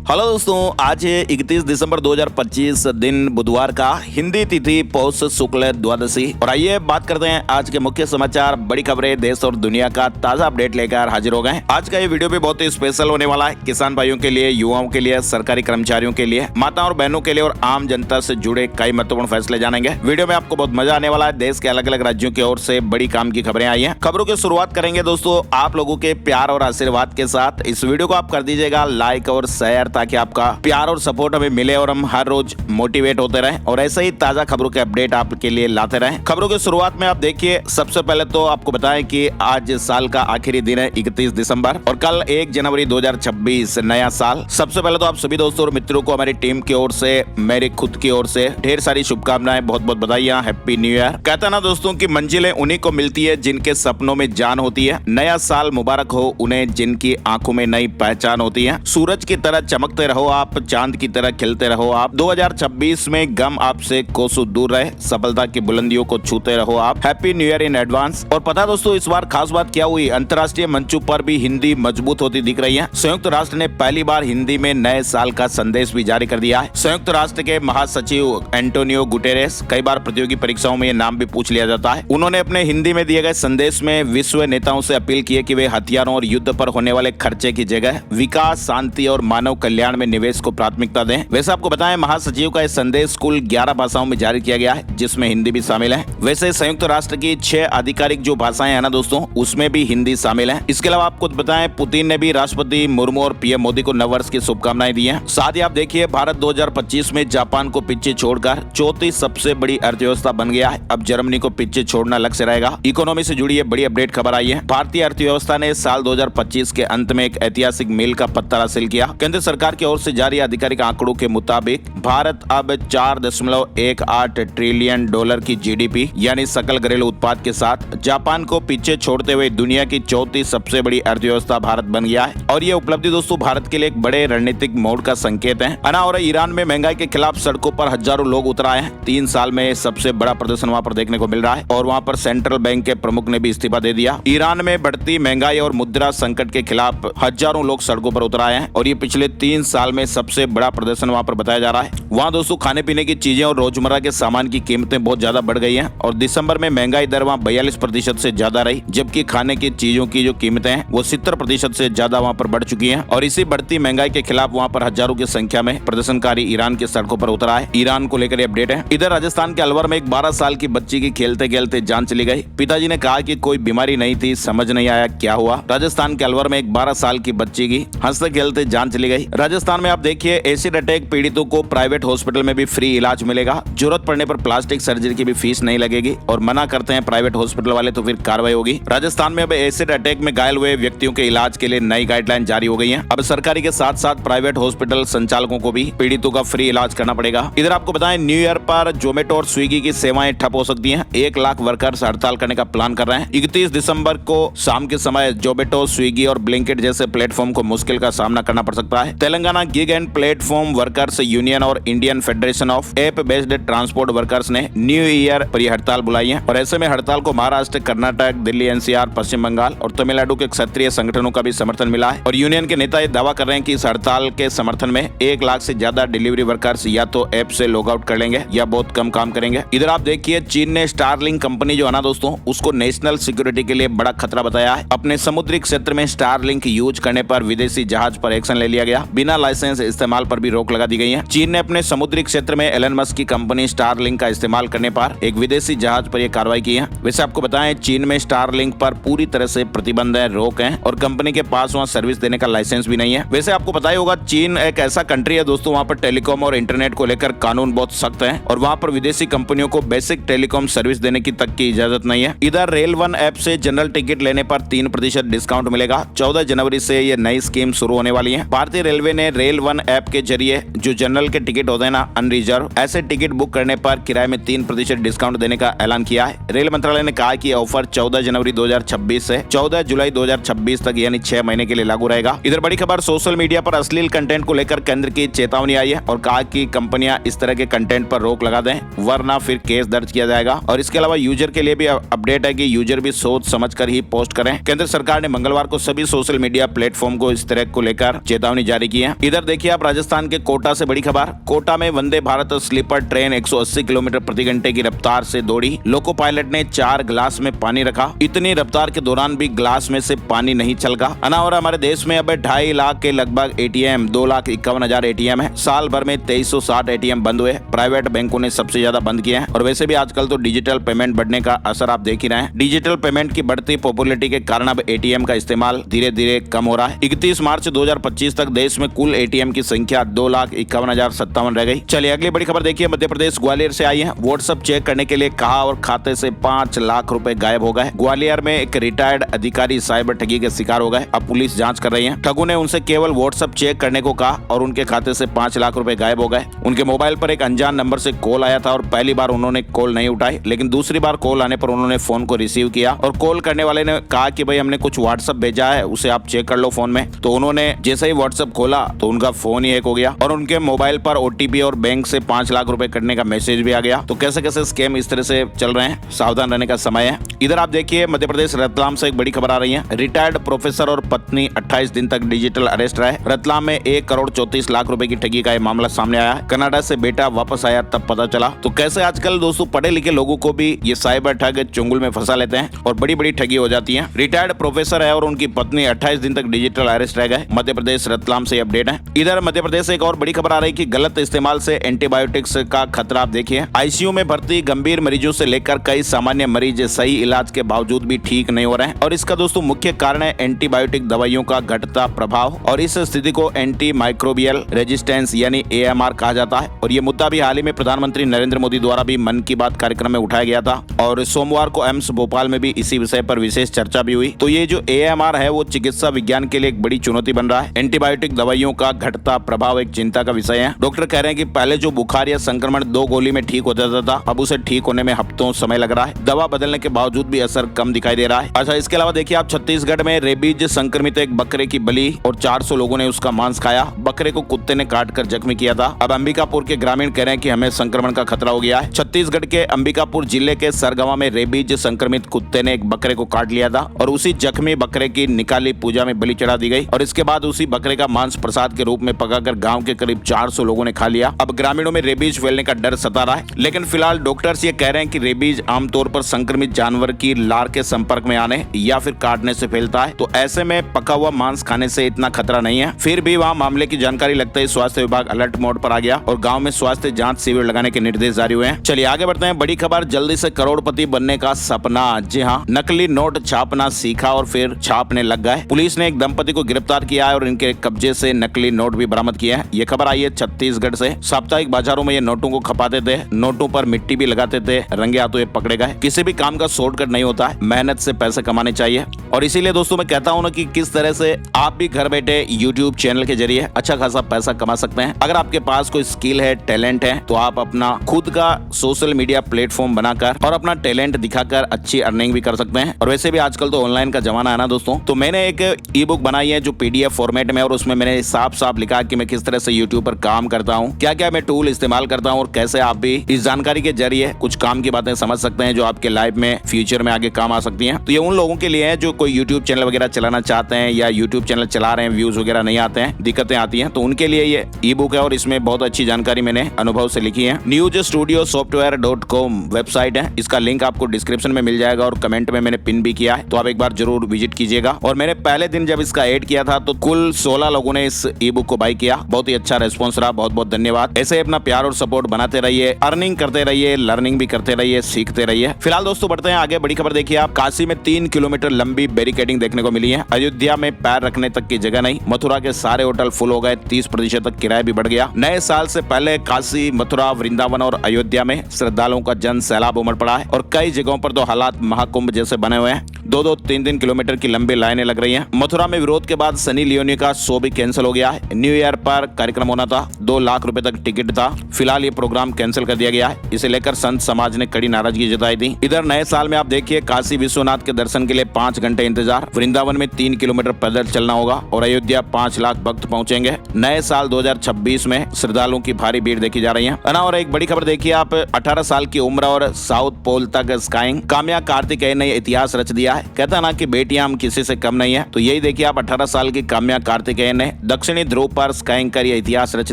Hello दोस्तों, आज है 31 दिसंबर 2025 दिन बुधवार का, हिंदी तिथि पौष शुक्ल द्वादशी। और आइए बात करते हैं आज के मुख्य समाचार, बड़ी खबरें देश और दुनिया का ताजा अपडेट लेकर हाजिर हो गए। आज का ये वीडियो भी बहुत ही स्पेशल होने वाला है, किसान भाइयों के लिए, युवाओं के लिए, सरकारी कर्मचारियों के लिए, माताओं और बहनों के लिए और आम जनता से जुड़े कई महत्वपूर्ण फैसले जानेंगे। वीडियो में आपको बहुत मजा आने वाला है। देश के अलग अलग राज्यों की ओर से बड़ी काम की खबरें आई हैं। खबरों की शुरुआत करेंगे दोस्तों आप लोगों के प्यार और आशीर्वाद के साथ। इस वीडियो को आप कर दीजिएगा लाइक और शेयर, ताकि आपका प्यार और सपोर्ट हमें मिले और हम हर रोज मोटिवेट होते रहें और ऐसे ही ताजा खबरों के अपडेट आपके लिए लाते रहें। खबरों की शुरुआत में आप देखिए, सबसे पहले तो आपको बताएं कि आज साल का आखिरी दिन है 31 दिसंबर और कल 1 जनवरी 2026 नया साल। सबसे पहले तो आप सभी दोस्तों और मित्रों को हमारी टीम की ओर से, मेरी खुद की ओर से ढेर सारी शुभकामनाएं, बहुत बहुत बधाइयां, हैप्पी न्यू ईयर। कहता ना दोस्तों की मंजिलें उन्हीं को मिलती है जिनके सपनों में जान होती है। नया साल मुबारक हो उन्हें जिनकी आंखों में नई पहचान होती है। सूरज की तरह चमकते रहो आप, चांद की तरह खिलते रहो आप। 2026 में गम आपसे कोसों दूर रहे, सफलता की बुलंदियों को छूते रहो आप। Happy new year in advance. और पता दोस्तों इस बार खास बात क्या हुई, अंतर्राष्ट्रीय मंचों पर भी हिंदी मजबूत होती दिख रही है। संयुक्त राष्ट्र ने पहली बार हिंदी में नए साल का संदेश भी जारी कर दिया है। संयुक्त राष्ट्र के महासचिव एंटोनियो गुटेरेस, कई बार प्रतियोगी परीक्षाओं में ये नाम भी पूछ लिया जाता है, उन्होंने अपने हिंदी में दिए गए संदेश में विश्व नेताओं से अपील की है कि वे हथियारों और युद्ध पर होने वाले खर्चे की जगह विकास, शांति और मानव कल्याण में निवेश को प्राथमिकता दें। वैसे आपको बताएं, महासचिव का यह संदेश कुल 11 भाषाओं में जारी किया गया है, जिसमें हिंदी भी शामिल है। वैसे संयुक्त राष्ट्र की 6 आधिकारिक जो भाषाएं हैं ना दोस्तों, उसमें भी हिंदी शामिल है। इसके अलावा आपको बताएं, पुतिन ने भी राष्ट्रपति मुर्मू और पीएम मोदी को नववर्ष की शुभकामनाएं दी हैं। साथ ही आप देखिए, भारत 2025 में जापान को पीछे छोड़कर चौथी सबसे बड़ी अर्थव्यवस्था बन गया है। अब जर्मनी को पीछे छोड़ना लक्ष्य रहेगा। इकोनॉमी से जुड़ी बड़ी अपडेट खबर आई है। भारतीय अर्थव्यवस्था ने साल 2025 के अंत में एक ऐतिहासिक मील का पत्थर हासिल किया। केंद्र सरकार की ओर से जारी आधिकारिक आंकड़ों के मुताबिक भारत अब 4.18 ट्रिलियन डॉलर की जीडीपी यानी सकल घरेलू उत्पाद के साथ जापान को पीछे छोड़ते हुए दुनिया की चौथी सबसे बड़ी अर्थव्यवस्था भारत बन गया है। और ये उपलब्धि दोस्तों भारत के लिए एक बड़े रणनीतिक मोड़ का संकेत है। और ईरान में महंगाई के खिलाफ सड़कों पर हजारों लोग उतर आए हैं। 3 साल में सबसे बड़ा प्रदर्शन वहाँ पर देखने को मिल रहा है और वहाँ पर सेंट्रल बैंक के प्रमुख ने भी इस्तीफा दे दिया। ईरान में बढ़ती महंगाई और मुद्रा संकट के खिलाफ हजारों लोग सड़कों पर उतर आए हैं और ये पिछले 3 साल में सबसे बड़ा प्रदर्शन वहाँ पर बताया जा रहा है। वहाँ दोस्तों खाने पीने की चीजें और रोजमर्रा के सामान की कीमतें बहुत ज्यादा बढ़ गई हैं और दिसंबर में महंगाई दर वहाँ 42% से ज्यादा रही, जबकि खाने की चीजों की जो कीमतें हैं वो 70% से ज्यादा वहाँ पर बढ़ चुकी हैं। और इसी बढ़ती महंगाई के खिलाफ वहाँ पर हजारों की संख्या में प्रदर्शनकारी ईरान की सड़कों पर उतर आए। ईरान को लेकर अपडेट है। इधर राजस्थान के अलवर में एक 12 साल की बच्ची की खेलते खेलते जान चली गई। पिताजी ने कहा कि कोई बीमारी नहीं थी, समझ नहीं आया क्या हुआ। राजस्थान के अलवर में एक 12 साल की बच्ची की हंसते खेलते जान चली गई। राजस्थान में आप देखिए, एसिड अटैक पीड़ितों को प्राइवेट हॉस्पिटल में भी फ्री इलाज मिलेगा। जरूरत पड़ने पर प्लास्टिक सर्जरी की भी फीस नहीं लगेगी और मना करते हैं प्राइवेट हॉस्पिटल वाले तो फिर कार्रवाई होगी। राजस्थान में अब एसिड अटैक में घायल हुए व्यक्तियों के इलाज के लिए नई गाइडलाइन जारी हो गई है। अब सरकारी के साथ साथ प्राइवेट हॉस्पिटल संचालकों को भी पीड़ितों का फ्री इलाज करना पड़ेगा। इधर आपको बताएं, न्यू ईयर पर जोमेटो और स्विगी की सेवाएं ठप हो सकती हैं। 1 लाख वर्कर्स हड़ताल करने का प्लान कर रहे हैं। 31 दिसंबर को शाम के समय जोमेटो, स्विगी और ब्लिंकिट जैसे प्लेटफॉर्म को मुश्किल का सामना करना पड़ सकता है। Telangana gig and platform workers union और Indian federation of app based transport workers ने न्यू ईयर पर यह हड़ताल बुलाई है और ऐसे में हड़ताल को महाराष्ट्र, कर्नाटक, दिल्ली एनसीआर, पश्चिम बंगाल और तमिलनाडु के क्षत्रिय संगठनों का भी समर्थन मिला है। और यूनियन के नेता ये दावा कर रहे हैं कि इस हड़ताल के समर्थन में 1 लाख से ज्यादा डिलीवरी वर्कर्स या तो ऐप से लॉग आउट कर लेंगे या बहुत कम काम करेंगे। इधर आप देखिए, चीन ने स्टारलिंक कंपनी जो है ना दोस्तों, उसको नेशनल सिक्योरिटी के लिए बड़ा खतरा बताया है। अपने समुद्री क्षेत्र में स्टारलिंक यूज करने पर विदेशी जहाज पर एक्शन ले लिया गया। बिना लाइसेंस इस्तेमाल पर भी रोक लगा दी गई है। चीन ने अपने समुद्री क्षेत्र में एलन मस्क की कंपनी स्टारलिंक का इस्तेमाल करने पर एक विदेशी जहाज पर यह कार्रवाई की है। वैसे आपको बताएं, चीन में स्टारलिंक पर पूरी तरह से प्रतिबंध है, रोक है और कंपनी के पास वहाँ सर्विस देने का लाइसेंस भी नहीं है। वैसे आपको पता ही होगा, चीन एक ऐसा कंट्री है दोस्तों, वहाँ पर टेलीकॉम और इंटरनेट को लेकर कानून बहुत सख्त है और वहाँ पर विदेशी कंपनियों को बेसिक टेलीकॉम सर्विस देने की तक की इजाजत नहीं है। इधर रेल वन ऐप से जनरल टिकट लेने पर 3% डिस्काउंट मिलेगा। 14 जनवरी से ये नई स्कीम शुरू होने वाली है। भारतीय रेलवे ने रेल वन ऐप के जरिए जो जनरल के टिकट होते हैं ना, अनरिजर्व, ऐसे टिकट बुक करने पर किराए में 3% डिस्काउंट देने का ऐलान किया है। रेल मंत्रालय ने कहा कि ऑफर 14 जनवरी 2026 से 14 जुलाई 2026 तक यानी 6 महीने के लिए लागू रहेगा। इधर बड़ी खबर, सोशल मीडिया पर अश्लील कंटेंट को लेकर केंद्र की चेतावनी आई है और कहा कि कंपनियां इस तरह के कंटेंट पर रोक लगा दें, वरना फिर केस दर्ज किया जाएगा। और इसके अलावा यूजर के लिए भी अपडेट है कि यूजर भी सोच समझकर ही पोस्ट करें। केंद्र सरकार ने मंगलवार को सभी सोशल मीडिया प्लेटफॉर्म को इस तरह को लेकर चेतावनी जारी की है। इधर देखिए आप राजस्थान के कोटा से बड़ी खबर। कोटा में Vande Bharat sleeper train 180 kilometre प्रति घंटे की रफ्तार से दौड़ी। लोको पायलट ने 4 गिलास में पानी रखा। इतनी रफ्तार के दौरान भी गिलास में से पानी नहीं छलका। और हमारे देश में अब 2.5 लाख के लगभग एटीएम, 2,51,000 एटीएम है। साल भर में 2360 एटीएम बंद हुए। प्राइवेट बैंकों ने सबसे ज्यादा बंद किए हैं। और वैसे भी आजकल तो डिजिटल पेमेंट बढ़ने का असर आप देख ही रहे हैं। डिजिटल पेमेंट की बढ़ती पॉपुलैरिटी के कारण अब एटीएम का इस्तेमाल धीरे धीरे कम हो रहा है। 31 मार्च 2025 तक देश में कुल एटीएम की संख्या 2,51,057 रह गई। चलिए अगली बड़ी खबर देखिए, मध्य प्रदेश ग्वालियर से आई है। व्हाट्सएप चेक करने के लिए कहा और खाते से 5 लाख रुपए गायब हो गए। ग्वालियर में एक रिटायर्ड अधिकारी साइबर ठगी के शिकार हो गए। अब पुलिस जांच कर रही है। ठगों ने उनसे केवल व्हाट्सएप चेक करने को कहा और उनके खाते से 5 लाख रुपए गायब हो गए। उनके मोबाइल पर एक अनजान नंबर से कॉल आया था और पहली बार उन्होंने कॉल नहीं उठाई, लेकिन दूसरी बार कॉल आने पर उन्होंने फोन को रिसीव किया और कॉल करने वाले ने कहा कि भाई हमने कुछ व्हाट्सएप भेजा है, उसे आप चेक कर लो फोन में। तो उन्होंने जैसे ही व्हाट्सएप खोला तो उनका फोन ही हैक हो गया और उनके मोबाइल पर ओटीपी और बैंक से 5 लाख रुपए कटने का मैसेज भी आ गया। तो कैसे कैसे स्कैम इस तरह से चल रहे हैं, सावधान रहने का समय है। इधर आप देखिए मध्य प्रदेश रतलाम से एक बड़ी खबर आ रही है। रिटायर्ड प्रोफेसर और पत्नी 28 दिन तक डिजिटल अरेस्ट रहे। रतलाम में 1,34,00,000 रुपए की ठगी का यह मामला सामने आया है। कनाडा से बेटा वापस आया तब पता चला। तो कैसे आजकल दोस्तों पढ़े लिखे लोगों को भी ये साइबर ठग चुंगल में फंसा लेते हैं और बड़ी बड़ी ठगी हो जाती है। रिटायर्ड प्रोफेसर है और उनकी पत्नी 28 दिन तक डिजिटल अरेस्ट रह गए। मध्य प्रदेश रतलाम से अपडेट है। इधर मध्य प्रदेश से एक और बड़ी खबर आ रही है कि गलत इस्तेमाल से एंटीबायोटिक्स का खतरा। आप देखिए आईसीयू में भर्ती गंभीर मरीजों से लेकर कई सामान्य मरीज सही इलाज के बावजूद भी ठीक नहीं हो रहे हैं और इसका दोस्तों मुख्य कारण है एंटीबायोटिक दवाइयों का घटता प्रभाव और इस स्थिति को एंटी माइक्रोबियल रेजिस्टेंस यानी AMR कहा जाता है। और ये मुद्दा भी हाल ही में प्रधानमंत्री नरेंद्र मोदी द्वारा भी मन की बात कार्यक्रम में उठाया गया था और सोमवार को एम्स भोपाल में भी इसी विषय पर विशेष चर्चा भी हुई। तो ये जो AMR है वो चिकित्सा विज्ञान के लिए एक बड़ी चुनौती बन रहा है। एंटीबायोटिक दवाइयों का घटता प्रभाव एक चिंता का विषय है। डॉक्टर कह रहे हैं कि पहले जो बुखार या संक्रमण 2 गोली में ठीक हो जाता था, अब उसे ठीक होने में हफ्तों समय लग रहा है। दवा बदलने के बावजूद भी असर कम दिखाई दे रहा है। अच्छा, इसके अलावा देखिए आप छत्तीसगढ़ में रेबीज संक्रमित एक बकरे की बलि और 400 लोगों ने उसका मांस खाया। बकरे को कुत्ते ने काटकर जख्मी किया था। अब अंबिकापुर के ग्रामीण कह रहे हैं कि हमें संक्रमण का खतरा हो गया है। छत्तीसगढ़ के अंबिकापुर जिले के सरगवा में रेबीज संक्रमित कुत्ते ने एक बकरे को काट लिया था और उसी जख्मी बकरे की निकाली पूजा में बलि चढ़ा दी गई और इसके बाद उसी बकरे का मांस प्रसाद के रूप में पकाकर गांव के करीब 400 लोगों ने खा लिया। अब ग्रामीणों में रेबीज फैलने का डर सता रहा है, लेकिन फिलहाल डॉक्टर्स ये कह रहे हैं कि रेबीज आमतौर पर संक्रमित जानवर की लार के संपर्क में आने या फिर काटने से फैलता है। तो ऐसे में पका हुआ मांस खाने से इतना खतरा नहीं है। फिर भी वहाँ मामले की जानकारी लगते ही स्वास्थ्य विभाग अलर्ट मोड पर आ गया और गांव में स्वास्थ्य जांच शिविर लगाने के निर्देश जारी हुए हैं। चलिए आगे बढ़ते हैं। बड़ी खबर, जल्दी से करोड़पति बनने का सपना। जी हाँ, नकली नोट छापना सीखा और फिर छापने लग गए। पुलिस ने एक दंपति को गिरफ्तार किया है और इनके कब्जे से नकली नोट भी बरामद किए हैं। ये खबर आई है छत्तीसगढ़ से। साप्ताहिक बाजारों में ये नोटों को खपाते थे, नोटों पर मिट्टी भी लगाते थे, रंगे हाथों ये पकड़े गए। किसी भी काम का शॉर्टकट नहीं होता है, मेहनत से पैसे कमाने चाहिए। और इसीलिए दोस्तों मैं कहता हूँ ना कि किस तरह से आप भी घर बैठे YouTube चैनल के जरिए अच्छा खासा पैसा कमा सकते हैं। अगर आपके पास कोई स्किल है, टैलेंट है, तो आप अपना खुद का सोशल मीडिया प्लेटफॉर्म बनाकर और अपना टैलेंट दिखाकर अच्छी अर्निंग भी कर सकते हैं। और वैसे भी आजकल तो ऑनलाइन का जमाना है ना दोस्तों। तो मैंने एक ई-बुक बनाई है जो PDF फॉर्मेट में और उसमें मैंने साफ साफ लिखा कि मैं किस तरह से YouTube पर काम करता हूँ, क्या क्या मैं टूल इस्तेमाल करता हूँ और कैसे आप भी इस जानकारी के जरिए कुछ काम की बातें समझ सकते हैं जो आपके लाइफ में फ्यूचर में आगे काम आ सकती हैं। तो ये उन लोगों के लिए है जो कोई YouTube चैनल वगैरह चलाना चाहते हैं या YouTube चैनल चला रहे हैं, व्यूज वगैरह नहीं आते हैं, दिक्कतें आती हैं, तो उनके लिए ये ई-बुक है और इसमें बहुत अच्छी जानकारी मैंने अनुभव से लिखी है। newsstudiosoftware.com वेबसाइट है, इसका लिंक आपको डिस्क्रिप्शन में मिल जाएगा और कमेंट में मैंने पिन भी किया है, तो आप एक बार जरूर विजिट कीजिएगा। और मैंने पहले दिन जब इसका ऐड किया था तो कुल 16 लोगों ने इस ई-बुक को बाय किया। बहुत ही अच्छा रेस्पॉन्स रहा, बहुत बहुत धन्यवाद। ऐसे अपना प्यार और सपोर्ट बनाते रहिए, अर्निंग करते रहिए, लर्निंग भी करते रहिए, सीखते रहिए। फिलहाल दोस्तों बढ़ते हैं आगे। बड़ी खबर देखिए आप, काशी में 3 किलोमीटर लंबी बैरिकेडिंग देखने को मिली है। अयोध्या में पैर रखने तक की जगह नहीं। मथुरा के सारे होटल फुल हो गए, 30% तक किराया भी बढ़ गया। नए साल से पहले काशी, मथुरा, वृंदावन और अयोध्या में श्रद्धालुओं का जन सैलाब उमड़ पड़ा है और कई जगहों पर तो हालात महाकुंभ जैसे बने हुए हैं। 2-2, 3-3 किलोमीटर की लंबी लाइनें लग रही हैं। मथुरा में विरोध के बाद सनी लियोनी का शो भी कैंसिल हो गया है। न्यू ईयर पर कार्यक्रम होना था, 2 लाख रुपए तक टिकट था। फिलहाल ये प्रोग्राम कैंसिल कर दिया गया है। इसे लेकर संत समाज ने कड़ी नाराजगी जताई थी। इधर नए साल में आप देखिए काशी विश्वनाथ के दर्शन के लिए 5 घंटे इंतजार, वृंदावन में 3 किलोमीटर पैदल चलना होगा और अयोध्या 5 लाख भक्त पहुंचेंगे। नए साल 2026 में श्रद्धालुओं की भारी भीड़ देखी जा रही है। और एक बड़ी खबर देखिए आप, 18 साल की उम्र और साउथ पोल तक स्काइंग, काम्या कार्तिकेयन ने इतिहास रच दिया। है। कहता ना कि बेटियां हम किसी से कम नहीं है। तो यही देखिए आप 18 साल की काम्या कार्तिकेयन ने दक्षिणी ध्रुव पर स्काइंग कर यह इतिहास रच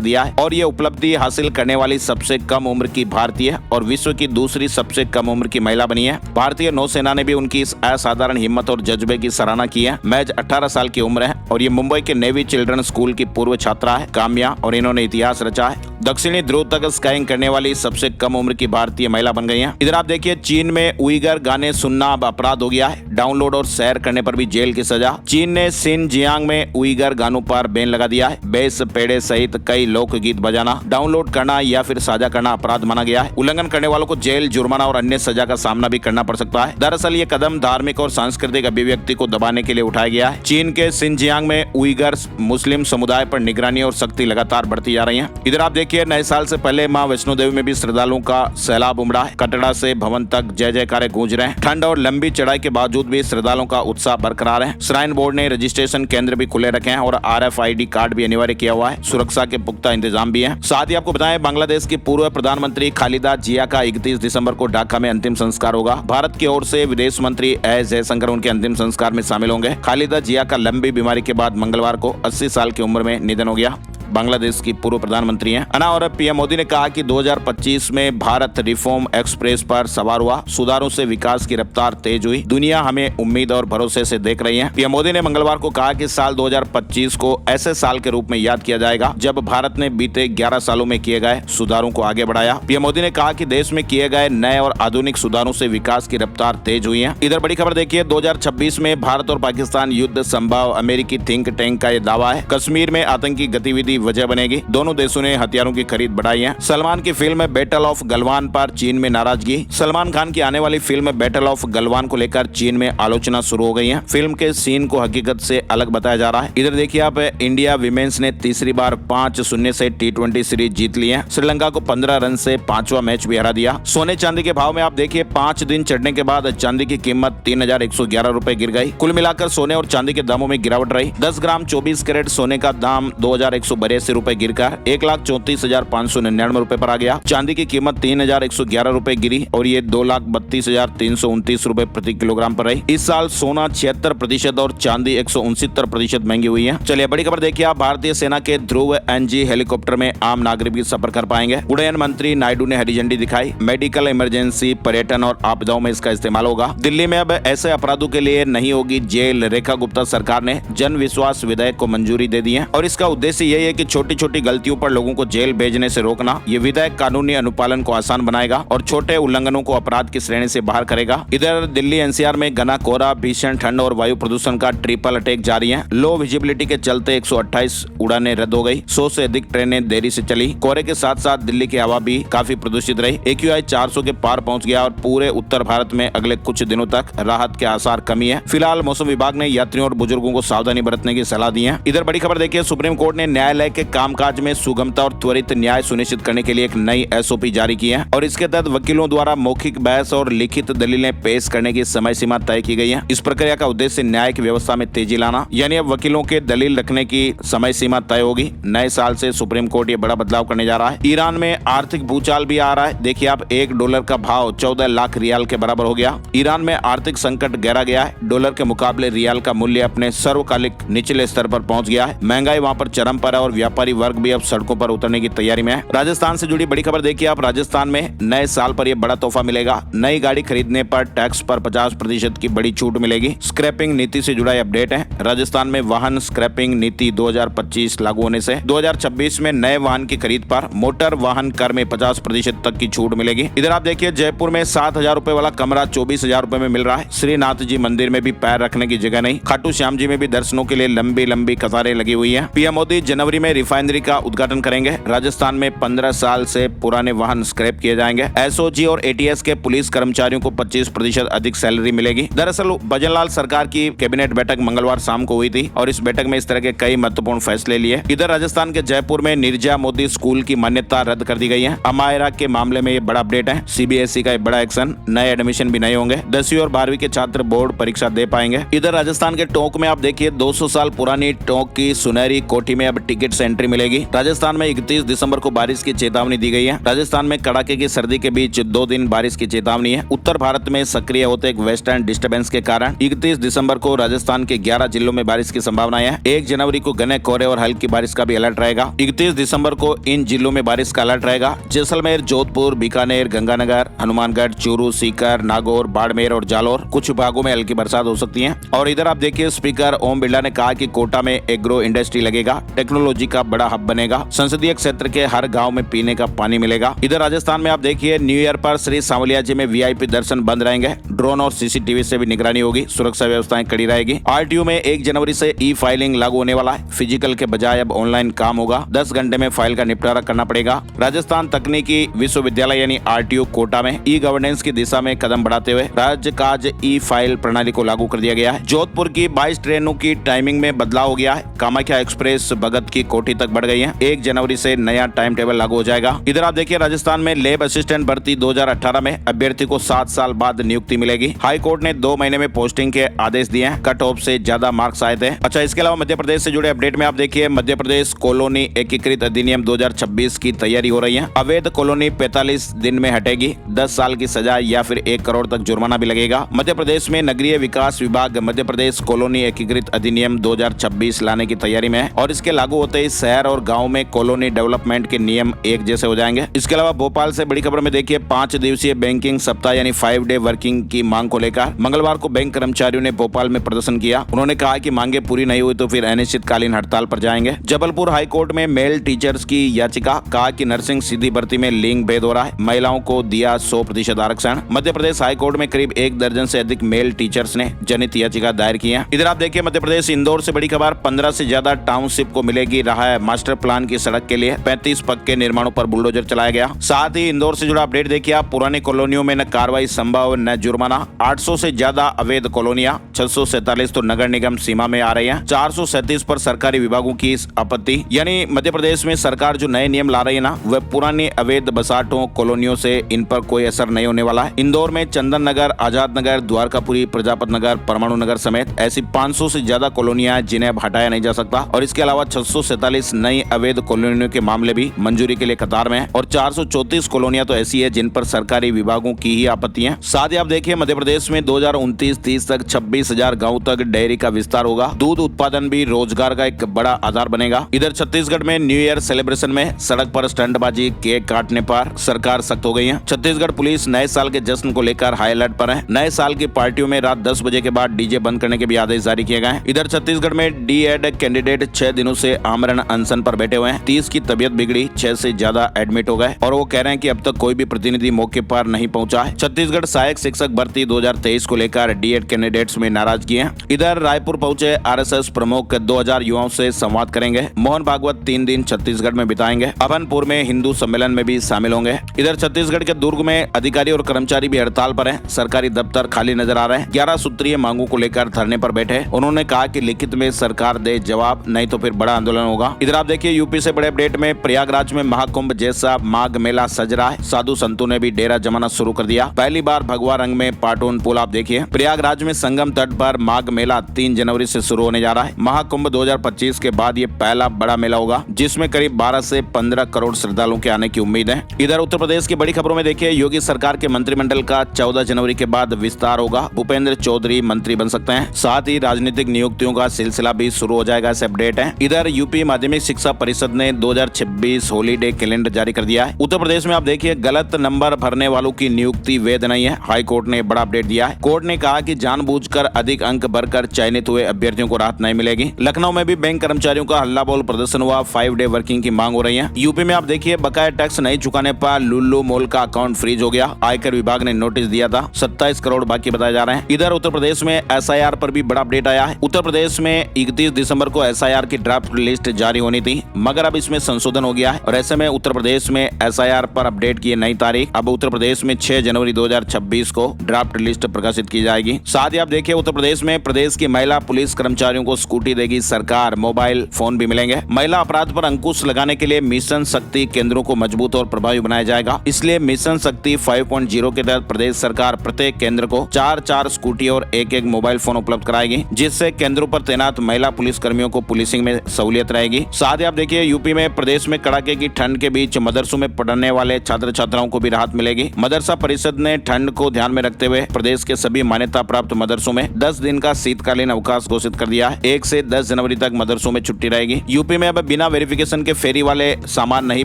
दिया है और ये उपलब्धि हासिल करने वाली सबसे कम उम्र की भारतीय और विश्व की दूसरी सबसे कम उम्र की महिला बनी है। भारतीय नौसेना ने भी उनकी इस असाधारण हिम्मत और जज्बे की सराहना की है। महज 18 साल की उम्र है और ये मुंबई के नेवी चिल्ड्रन स्कूल की पूर्व छात्रा है काम्या और इन्होंने इतिहास रचा है। दक्षिणी ध्रुव तक स्काइंग करने वाली सबसे कम उम्र की भारतीय महिला बन गई हैं। इधर आप देखिए चीन में उइगर गाने सुनना अब अपराध हो गया है। डाउनलोड और शेयर करने पर भी जेल की सजा। चीन ने शिनजियांग में उइगर गानों पर बैन लगा दिया है। बेस पेड़े सहित कई लोकगीत बजाना, डाउनलोड करना या फिर साझा करना अपराध माना गया है। उल्लंघन करने वालों को जेल, जुर्माना और अन्य सजा का सामना भी करना पड़ सकता है। दरअसल ये कदम धार्मिक और सांस्कृतिक अभिव्यक्ति को दबाने के लिए उठाया गया है। चीन के शिनजियांग में उइगर मुस्लिम समुदाय पर निगरानी और सख्ती लगातार बढ़ती जा रही है। इधर आप देखिए नए साल से पहले मां वैष्णो देवी में भी श्रद्धालुओं का सैलाब उमड़ा है। कटरा से भवन तक जय जयकारे गूंज रहे हैं। ठंड और लंबी चढ़ाई के बावजूद भी श्रद्धालुओं का उत्साह बरकरार है। श्राइन बोर्ड ने रजिस्ट्रेशन केंद्र भी खुले रखे हैं और RFID कार्ड भी अनिवार्य किया हुआ है। सुरक्षा के पुख्ता इंतजाम भी है। साथ ही आपको बताएं बांग्लादेश की पूर्व प्रधानमंत्री खालिदा जिया का 31 दिसंबर को ढाका में अंतिम संस्कार होगा। भारत की ओर से विदेश मंत्री एस जयशंकर उनके अंतिम संस्कार में शामिल होंगे। खालिदा जिया का लंबी बीमारी के बाद मंगलवार को 80 साल की उम्र में निधन हो गया। बांग्लादेश की पूर्व प्रधानमंत्री हैं। अना और PM मोदी ने कहा कि 2025 में भारत रिफॉर्म एक्सप्रेस पर सवार हुआ। सुधारों से विकास की रफ्तार तेज हुई। दुनिया हमें उम्मीद और भरोसे से देख रही है। PM मोदी ने मंगलवार को कहा कि साल 2025 को ऐसे साल के रूप में याद किया जाएगा जब भारत ने बीते 11 सालों में किए गए सुधारों को आगे बढ़ाया। PM मोदी ने कहा कि देश में किए गए नए और आधुनिक सुधारों से विकास की रफ्तार तेज हुई है। इधर बड़ी खबर देखिए 2026 में भारत और पाकिस्तान युद्ध संभव, अमेरिकी थिंक टैंक का ये दावा है। कश्मीर में आतंकी गतिविधि वजह बनेगी। दोनों देशों ने हथियारों की खरीद बढ़ाई है। सलमान की फिल्म बैटल ऑफ गलवान पर चीन में नाराजगी। सलमान खान की आने वाली फिल्म बैटल ऑफ गलवान को लेकर चीन में आलोचना शुरू हो गई है। फिल्म के सीन को हकीकत से अलग बताया जा रहा है। इधर देखिए आप इंडिया विमेंस ने तीसरी बार 5-0 से T20 सीरीज जीत ली है। श्रीलंका को 15 रन से 5वां मैच भी हरा दिया। सोने चांदी के भाव में आप देखिए 5 दिन चढ़ने के बाद चांदी की कीमत 3111 रुपए गिर गई। कुल मिलाकर सोने और चांदी के दामों में गिरावट रही। 10 ग्राम 24 कैरेट सोने का दाम 2182 रुपए गिरकर 1,34,599 रुपए पर आ गया। चांदी की कीमत 3,111 रुपए गिरी और ये 2,32,329 रुपए प्रति किलोग्राम पर रही। इस साल सोना 76% और चांदी 169% महंगी हुई है। चलिए बड़ी खबर देखिए आप भारतीय सेना के ध्रुव NG हेलीकॉप्टर में आम नागरिक भी सफर कर पाएंगे। उड्डयन मंत्री नायडू ने हरी झंडी दिखाई। मेडिकल, इमरजेंसी, पर्यटन और आपदाओं में इसका इस्तेमाल होगा। दिल्ली में अब ऐसे अपराधों के लिए नहीं होगी जेल। रेखा गुप्ता सरकार ने जन विश्वास विधेयक को मंजूरी दे दी है और इसका उद्देश्य यही है कि छोटी छोटी गलतियों पर लोगों को जेल भेजने से रोकना। ये विधेयक कानूनी अनुपालन को आसान बनाएगा और छोटे उल्लंघनों को अपराध की श्रेणी से बाहर करेगा। इधर दिल्ली NCR में घना कोहरा, भीषण ठंड और वायु प्रदूषण का ट्रिपल अटैक जारी है। लो विजिबिलिटी के चलते 128 उड़ानें रद्द हो गई। 100 से अधिक ट्रेनें देरी से चली। कोहरे के साथ साथ दिल्ली की हवा भी काफी प्रदूषित रही। AQI 400 के पार पहुंच गया और पूरे उत्तर भारत में अगले कुछ दिनों तक राहत के आसार कमी है। फिलहाल मौसम विभाग ने यात्रियों और बुजुर्गों को सावधानी बरतने की सलाह दी है। इधर बड़ी खबर देखिए सुप्रीम कोर्ट ने न्यायालय के कामकाज में सुगमता और त्वरित न्याय सुनिश्चित करने के लिए एक नई SOP जारी की है और इसके तहत वकीलों द्वारा मौखिक बहस और लिखित दलीलें पेश करने की समय सीमा तय की गई है। इस प्रक्रिया का उद्देश्य न्यायिक व्यवस्था में तेजी लाना, यानी अब वकीलों के दलील रखने की समय सीमा तय होगी। नए साल से सुप्रीम कोर्ट ये बड़ा बदलाव करने जा रहा है। ईरान में आर्थिक भूचाल भी आ रहा है। देखिए आप $1 का भाव 14 लाख रियाल के बराबर हो गया। ईरान में आर्थिक संकट गहरा गया है। डॉलर के मुकाबले रियाल का मूल्य अपने सर्वकालिक निचले स्तर पर पहुंच गया है। महंगाई वहां पर चरम पर है और व्यापारी वर्ग भी अब सड़कों पर उतरने की तैयारी में है। राजस्थान से जुड़ी बड़ी खबर देखिए आप राजस्थान में नए साल पर यह बड़ा तोहफा मिलेगा। नई गाड़ी खरीदने पर टैक्स पर 50% की बड़ी छूट मिलेगी। स्क्रैपिंग नीति से जुड़ा अपडेट है। राजस्थान में वाहन स्क्रैपिंग नीति 2025 लागू होने से 2026 में नए वाहन की खरीद पर मोटर वाहन कर में 50% तक की छूट मिलेगी। इधर आप देखिए जयपुर में 7,000 रुपए वाला कमरा 24,000 रुपए में मिल रहा है। श्रीनाथ जी मंदिर में भी पैर रखने की जगह नहीं। खाटू श्याम जी में भी दर्शनों के लिए लंबी लंबी कतारें लगी हुई है। PM मोदी जनवरी में रिफाइनरी का उद्घाटन करेंगे। राजस्थान में 15 साल से पुराने वाहन स्क्रैप किए जाएंगे। SOG और ATS के पुलिस कर्मचारियों को 25% अधिक सैलरी मिलेगी। दरअसल भजनलाल सरकार की कैबिनेट बैठक मंगलवार शाम को हुई थी और इस बैठक में इस तरह के कई महत्वपूर्ण फैसले लिए। इधर राजस्थान के जयपुर में निर्जा मोदी स्कूल की मान्यता रद्द कर दी गई है। अमायरा के मामले में ये बड़ा अपडेट है। CBSE का एक बड़ा एक्शन। नए एडमिशन भी नहीं होंगे। 10वीं और 12वीं के छात्र बोर्ड परीक्षा दे पाएंगे। इधर राजस्थान के टोंक में आप देखिए 200 साल पुरानी टोंक की सुनहरी कोठी में अब टिकट मिनट से एंट्री मिलेगी। राजस्थान में 31 दिसंबर को बारिश की चेतावनी दी गई है। राजस्थान में कड़ाके की सर्दी के बीच 2 दिन बारिश की चेतावनी है। उत्तर भारत में सक्रिय होते एक वेस्टर्न डिस्टर्बेंस के कारण 31 दिसंबर को राजस्थान के 11 जिलों में बारिश की संभावना है। 1 जनवरी को घने कोहरे और हल्की बारिश का भी अलर्ट रहेगा। 31 दिसंबर को इन जिलों में बारिश का अलर्ट रहेगा। जैसलमेर, जोधपुर, बीकानेर, गंगानगर, हनुमानगढ़, चूरू, सीकर, नागौर, बाड़मेर और जालौर कुछ भागों में हल्की बरसात हो सकती है। और इधर आप देखिए, स्पीकर ओम बिरला ने कहा कि कोटा में एग्रो इंडस्ट्री लगेगा, टेक्नोलॉजी का बड़ा हब बनेगा, संसदीय क्षेत्र के हर गांव में पीने का पानी मिलेगा। इधर राजस्थान में आप देखिए, न्यू ईयर पर श्री सांवलिया जी में वीआईपी दर्शन बंद रहेंगे। ड्रोन और सीसीटीवी से भी निगरानी होगी, सुरक्षा व्यवस्थाएं कड़ी रहेगी। आरटीओ में 1 जनवरी से ई फाइलिंग लागू होने वाला है। फिजिकल के बजाय अब ऑनलाइन काम होगा। 10 घंटे में फाइल का निपटारा करना पड़ेगा। राजस्थान तकनीकी विश्वविद्यालय यानी आरटीओ कोटा में ई गवर्नेंस की दिशा में कदम बढ़ाते हुए राज्य काज ई फाइल प्रणाली को लागू कर दिया गया है। जोधपुर की 22 ट्रेनों की टाइमिंग में बदलाव हो गया है। कामाख्या एक्सप्रेस भगत की कोठी तक बढ़ गई है। 1 जनवरी से नया टाइम टेबल लागू हो जाएगा। इधर आप देखिए, राजस्थान में लेब असिस्टेंट भर्ती 2018 में अभ्यर्थी को 7 साल बाद नियुक्ति मिलेगी। हाई कोर्ट ने 2 महीने में पोस्टिंग के आदेश दिए हैं। कट ऑफ से ज्यादा मार्क्स आए थे। अच्छा, इसके अलावा मध्य प्रदेश से जुड़े अपडेट में आप देखिए, मध्य प्रदेश कॉलोनी एकीकृत अधिनियम 2026 की तैयारी हो रही है। अवैध कॉलोनी 45 दिन में हटेगी। 10 साल की सजा या फिर 1 करोड़ तक जुर्माना भी लगेगा। मध्य प्रदेश में नगरीय विकास विभाग मध्य प्रदेश कॉलोनी एकीकृत अधिनियम 2026 लाने की तैयारी में है और इसके लागू होते ही शहर और गाँव में कॉलोनी डेवलपमेंट के नियम एक जैसे हो जाएंगे। इसके अलावा भोपाल से बड़ी खबर में देखिए, 5 दिवसीय बैंकिंग सप्ताह यानी 5 डे वर्किंग की मांग को लेकर मंगलवार को बैंक कर्मचारियों ने भोपाल में प्रदर्शन किया। उन्होंने कहा कि मांगे पूरी नहीं हुई तो फिर अनिश्चितकालीन हड़ताल पर जाएंगे। जबलपुर हाईकोर्ट में मेल टीचर्स की याचिका, कहा कि नर्सिंग सीधी भर्ती में लिंग भेद हो रहा है, महिलाओं को दिया 100% आरक्षण। मध्य प्रदेश हाईकोर्ट में करीब 1 दर्जन से अधिक मेल टीचर्स ने जनहित याचिका दायर की है। इधर आप देखिए, मध्य प्रदेश इंदौर से बड़ी खबर, 15 से ज्यादा टाउनशिप को मिलेगी राहत। मास्टर प्लान की सड़क के लिए 35 पक्के निर्माणों पर बुलडोजर चलाया गया। साथ ही इंदौर से जुड़ा अपडेट देखिए, पुरानी कॉलोनियों में न कार्रवाई संभव न जुर्माना। 800 से ज्यादा अवैध कॉलोनियां, 647 तो नगर निगम सीमा में आ रही हैं। 437 पर सरकारी विभागों की आपत्ति। यानी मध्य प्रदेश में सरकार जो नए नियम ला रही है ना, वह पुरानी अवैध बसाहटों कॉलोनियों से इन पर कोई असर नहीं होने वाला है। इंदौर में चंदन नगर, आजाद नगर, द्वारकापुरी, प्रजापत नगर, परमाणु नगर समेत ऐसी 500 से ज्यादा कॉलोनियां जिन्हें अब हटाया नहीं जा सकता। और इसके अलावा 647 नई अवैध कॉलोनियों के मामले भी मंजूरी के लिए कतार में है और 434 कॉलोनियां तो ऐसी है जिन पर सरकारी विभागों की ही आपत्ति है। साथ ही आप देखिए, मध्य प्रदेश में 2029-30 तक 26,000 गाँव तक डेयरी का विस्तार होगा। दूध उत्पादन भी रोजगार का एक बड़ा आधार बनेगा। इधर छत्तीसगढ़ में न्यू ईयर सेलिब्रेशन में सड़क पर स्टंटबाजी, केक काटने पर सरकार सख्त हो गई है। छत्तीसगढ़ पुलिस नए साल के जश्न को लेकर हाई अलर्ट पर है। नए साल की पार्टियों में रात 10 बजे के बाद डीजे बंद करने के भी आदेश जारी किए गए हैं। इधर छत्तीसगढ़ में डी.एड कैंडिडेट 6 दिनों से आमरण अनशन पर बैठे हुए हैं। 30 की तबियत बिगड़ी, 6 से ज्यादा एडमिट हो गए और वो कह रहे हैं कि अब तक कोई भी प्रतिनिधि मौके पर नहीं पहुंचा है। छत्तीसगढ़ सहायक शिक्षक भर्ती 2023 को लेकर डी.एड कैंडिडेट्स में नाराजगी है। इधर रायपुर पहुंचे आरएसएस प्रमुख 2000 युवाओं से संवाद करेंगे। मोहन भागवत 3 दिन छत्तीसगढ़ में बिताएंगे। अभनपुर में हिंदू सम्मेलन में भी शामिल होंगे। इधर छत्तीसगढ़ के दुर्ग में अधिकारी और कर्मचारी भी हड़ताल पर हैं। सरकारी दफ्तर खाली नजर आ रहे हैं। 11 सूत्रीय मांगों को लेकर धरने पर बैठे। उन्होंने कहा कि लिखित में सरकार दे जवाब, नहीं तो फिर बड़ा आंदोलन होगा। इधर आप देखिए, यूपी से बड़े अपडेट में प्रयागराज में महाकुंभ जैसा माघ मेला सज रहा है। साधु संतों ने भी डेरा जमाना शुरू कर दिया। पहली बार भगवा रंग में पाटोन पुल आप देखिए। प्रयागराज में संगम तट पर माघ मेला 3 जनवरी से शुरू होने जा रहा है। महाकुंभ 2025 के बाद ये पहला बड़ा मेला होगा जिसमें करीब 12 से 15 करोड़ श्रद्धालुओं के आने की उम्मीद है। इधर उत्तर प्रदेश की बड़ी खबरों में देखिए, योगी सरकार के मंत्रिमंडल का 14 जनवरी के बाद विस्तार होगा। भूपेंद्र चौधरी मंत्री बन सकते हैं। साथ ही राजनीतिक नियुक्तियों का सिलसिला भी शुरू हो जाएगा, ऐसे अपडेट है। इधर यूपी माध्यमिक शिक्षा परिषद ने 2026 हॉलीडे कैलेंडर जारी कर दिया है। उत्तर प्रदेश में आप देखिए, गलत नंबर भरने वालों की नियुक्ति वैध नहीं है। हाई कोर्ट ने बड़ा अपडेट दिया है। कोर्ट ने कहा कि जानबूझकर अधिक अंक भरकर चयनित हुए अभ्यर्थियों को राहत नहीं मिलेगी। लखनऊ में भी बैंक कर्मचारियों का हल्ला बोल प्रदर्शन हुआ। 5 डे वर्किंग की मांग हो रही है। यूपी में आप देखिए, बकाया टैक्स नहीं चुकाने पर लुल्लू मॉल का अकाउंट फ्रीज हो गया। आयकर विभाग ने नोटिस दिया था। 27 करोड़ बाकी बताए जा रहे हैं। इधर उत्तर प्रदेश में एसआईआर पर भी बड़ा अपडेट आया है। उत्तर प्रदेश में 31 दिसंबर को एसआईआर की ड्राफ्ट लिस्ट जारी होनी थी, मगर अब इसमें संशोधन हो गया है और ऐसे में उत्तर प्रदेश में एसआईआर पर अपडेट की नई तारीख। अब उत्तर प्रदेश में 6 जनवरी 2026 को ड्राफ्ट लिस्ट प्रकाशित की जाएगी। साथ ही आप देखिए, उत्तर प्रदेश में प्रदेश की महिला पुलिस कर्मचारियों को स्कूटी देगी सरकार। मोबाइल फोन भी मिलेंगे। महिला अपराध पर अंकुश लगाने के लिए मिशन शक्ति केंद्रों को मजबूत और प्रभावी बनाया जाएगा। इसलिए मिशन शक्ति 5.0 के तहत प्रदेश सरकार प्रत्येक केंद्र को 4 स्कूटी और एक मोबाइल फोन उपलब्ध कराएगी, जिससे केंद्रों पर तैनात महिला पुलिस कर्मियों को पुलिसिंग में सहूलियत रहेगी। साथ ही आप देखिए यूपी में प्रदेश में कड़ाके की ठंड के बीच मदरसों में पढ़ने वाले छात्र छात्राओं को भी राहत मिलेगी। मदरसा परिषद ने ठंड को ध्यान में रखते हुए प्रदेश के सभी मान्यता प्राप्त मदरसों में 10 दिन का शीतकालीन अवकाश घोषित कर दिया है। 1 से 10 जनवरी तक मदरसों में छुट्टी रहेगी। यूपी में अब बिना वेरिफिकेशन के फेरी वाले सामान नहीं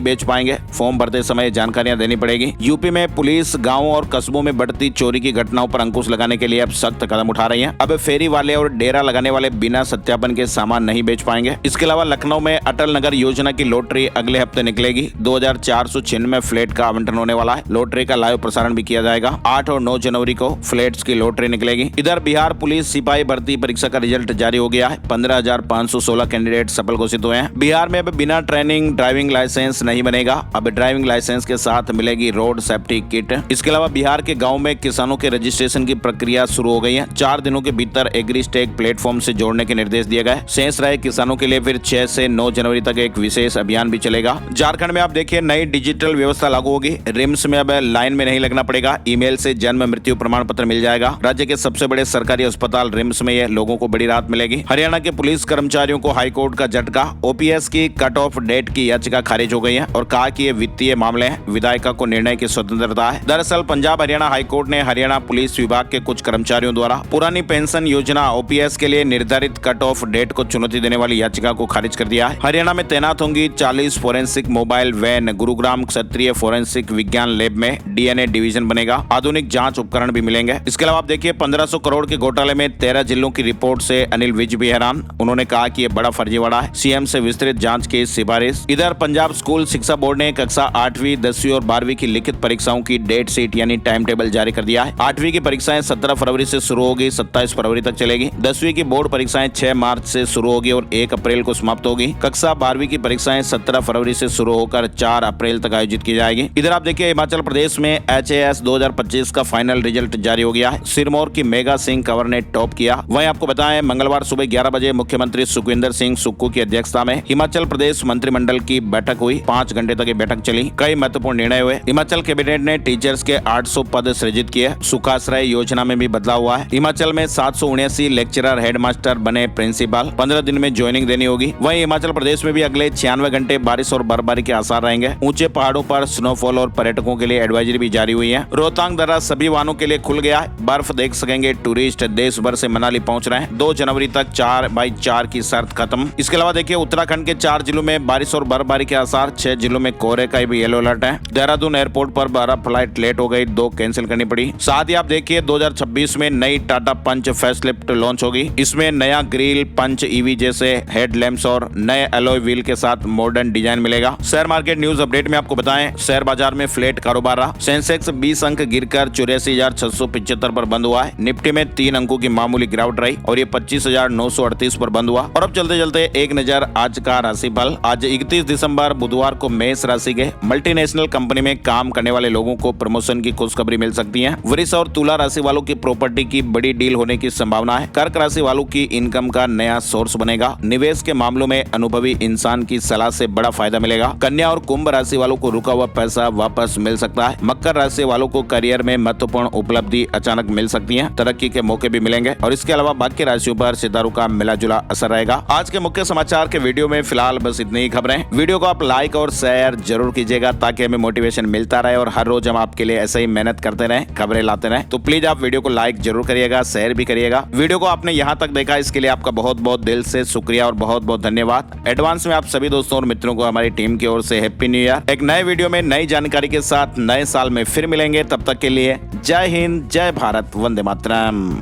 बेच पाएंगे। फॉर्म भरते समय जानकारियां देनी पड़ेगी। यूपी में पुलिस गाँवों और कस्बों में बढ़ती चोरी की घटनाओं पर अंकुश लगाने के लिए अब सख्त कदम उठा रही है। अब फेरी वाले और डेरा लगाने वाले बिना सत्यापन के सामान नहीं बेच पाएंगे। इसके अलावा लखनऊ में अटल नगर योजना की लॉटरी अगले हफ्ते निकलेगी। 2496 फ्लैट का आवंटन होने वाला है। लॉटरी का लाइव प्रसारण भी किया जाएगा। 8 और 9 जनवरी को फ्लैट्स की लॉटरी निकलेगी। इधर बिहार पुलिस सिपाही भर्ती परीक्षा का रिजल्ट जारी हो गया है। 15,516 कैंडिडेट सफल घोषित हुए हैं। बिहार में अब बिना ट्रेनिंग ड्राइविंग लाइसेंस नहीं बनेगा। अब ड्राइविंग लाइसेंस के साथ मिलेगी रोड सेफ्टी किट। इसके अलावा बिहार के गाँव में किसानों के रजिस्ट्रेशन की प्रक्रिया शुरू हो गई है। 4 दिनों के भीतर एग्रीस्टेक प्लेटफॉर्म से जोड़ने के निर्देश दिए गए। शेष रहे किसानों के लिए फिर 6 से 9 जनवरी तक एक विशेष अभियान भी चलेगा। झारखंड में आप देखिए नई डिजिटल व्यवस्था लागू होगी। रिम्स में अब लाइन में नहीं लगना पड़ेगा। ईमेल से जन्म मृत्यु प्रमाण पत्र मिल जाएगा। राज्य के सबसे बड़े सरकारी अस्पताल रिम्स में ये लोगों को बड़ी राहत मिलेगी। हरियाणा के पुलिस कर्मचारियों को हाईकोर्ट का झटका। ओपीएस की कट ऑफ डेट की याचिका खारिज हो गई है और कहा कि ये वित्तीय मामले हैं। विधायिका को निर्णय की स्वतंत्रता है। दरअसल पंजाब हरियाणा हाईकोर्ट ने हरियाणा पुलिस विभाग के कुछ कर्मचारियों द्वारा पुरानी पेंशन योजना ओपीएस के लिए निर्धारित कट ऑफ डेट को चुनौती देने वाली याचिका को खारिज कर दिया है। हरियाणा में तैनात होंगी 40 फोरेंसिक मोबाइल वैन। गुरुग्राम क्षत्रिय फोरेंसिक विज्ञान लैब में डीएनए डिवीजन बनेगा। आधुनिक जांच उपकरण भी मिलेंगे। इसके अलावा आप देखिए 1500 करोड़ के घोटाले में 13 जिलों की रिपोर्ट से अनिल विज भी हैरान। उन्होंने कहा कि ये बड़ा फर्जीवाड़ा है। सीएम से विस्तृत जांच की सिफारिश। इधर पंजाब स्कूल शिक्षा बोर्ड ने कक्षा 8वीं 10वीं और 12वीं की लिखित परीक्षाओं की डेट शीट यानी टाइम टेबल जारी कर दिया है। 8वीं की परीक्षाएं 17 फरवरी से शुरू होगी, 27 फरवरी तक चलेगी। 10वीं की बोर्ड परीक्षाएं 6 मार्च से शुरू होगी और 1 अप्रैल को समाप्त होगी। कक्षा 12वीं की परीक्षाएं 17 फरवरी से शुरू होकर 4 अप्रैल तक आयोजित की जाएगी। इधर आप देखिए हिमाचल प्रदेश में HAS 2025 का फाइनल रिजल्ट जारी हो गया है। सिरमौर की मेगा सिंह कंवर ने टॉप किया। वहीं आपको बताएं मंगलवार सुबह 11 बजे मुख्यमंत्री सुखविंदर सिंह सुक्खू की अध्यक्षता में हिमाचल प्रदेश मंत्रिमंडल की बैठक हुई। 5 घंटे तक ये बैठक चली। कई महत्वपूर्ण निर्णय हुए। हिमाचल कैबिनेट ने टीचर्स के 800 पद सृजित किए। सुखाश्रय योजना में भी बदलाव हुआ है। हिमाचल में 779 लेक्चरर हेडमास्टर बने प्रिंसिपल। 15 दिन में ज्वाइनिंग देनी होगी। वहीं हिमाचल प्रदेश में भी अगले 96 घंटे बारिश और बर्फबारी के आसार रहेंगे। ऊंचे पहाड़ों पर स्नोफॉल और पर्यटकों के लिए एडवाइजरी भी जारी हुई है। रोहतांग दर्रा सभी वाहनों के लिए खुल गया है। बर्फ देख सकेंगे टूरिस्ट। देश भर से मनाली पहुंच रहे हैं। 2 जनवरी तक 4x4 की शर्त खत्म। इसके अलावा देखिए उत्तराखंड के 4 जिलों में बारिश और बर्फबारी के आसार। 6 जिलों में कोहरे का भी येलो अलर्ट है। देहरादून एयरपोर्ट पर 12 फ्लाइट लेट हो गई, 2 कैंसिल करनी पड़ी। साथ ही आप देखिए 2026 में नई टाटा पंच फेसलिफ्ट लॉन्च होगी। इसमें नया ग्रिल, पंच ईवी जैसे हेडलैम्प्स और नए अलॉय व्हील के साथ मॉडर्न डिजाइन मिलेगा। शेयर मार्केट न्यूज अपडेट में आपको बताएं शेयर बाजार में फ्लैट कारोबार रहा। सेंसेक्स 20 अंक गिरकर 84,675 पर बंद हुआ है। निफ्टी में 3 अंकों की मामूली गिरावट रही और ये 25,938 पर बंद हुआ। और अब चलते चलते एक नजर आज का राशिफल। आज 31 दिसंबर बुधवार को मेष राशि के मल्टीनेशनल कंपनी में काम करने वाले लोगों को प्रमोशन की खुशखबरी मिल सकती है। वृष और तुला राशि वालों की प्रॉपर्टी की बड़ी डील होने की संभावना है। कर्क राशि वालों की इनकम का नया सोर्स बनेगा। निवेश के मामलों में अनुभवी इंसान की सलाह से बड़ा फायदा मिलेगा। कन्या और कुंभ राशि वालों को रुका हुआ पैसा वापस मिल सकता है। मकर राशि वालों को करियर में महत्वपूर्ण उपलब्धि अचानक मिल सकती है। तरक्की के मौके भी मिलेंगे और इसके अलावा बाकी राशियों पर सितारों का मिला जुला असर रहेगा। आज के मुख्य समाचार के वीडियो में फिलहाल बस इतनी ही खबरें। वीडियो को आप लाइक और शेयर जरूर कीजिएगा ताकि हमें मोटिवेशन मिलता रहे और हर रोज हम आपके लिए ऐसे ही मेहनत करते रहें, खबरें लाते रहें। तो प्लीज आप वीडियो को लाइक जरूर करिएगा, शेयर भी करिएगा। वीडियो को आपने यहाँ तक देखा इसके लिए आपका बहुत बहुत दिल से शुक्रिया और बहुत बहुत धन्यवाद। एडवांस में आप सभी दोस्तों और मित्रों को हमारी टीम की ओर से हैप्पी न्यू ईयर। एक नए वीडियो में नई जानकारी के साथ नए साल में फिर मिलेंगे। तब तक के लिए जय हिंद, जय भारत, वंदे मातरम।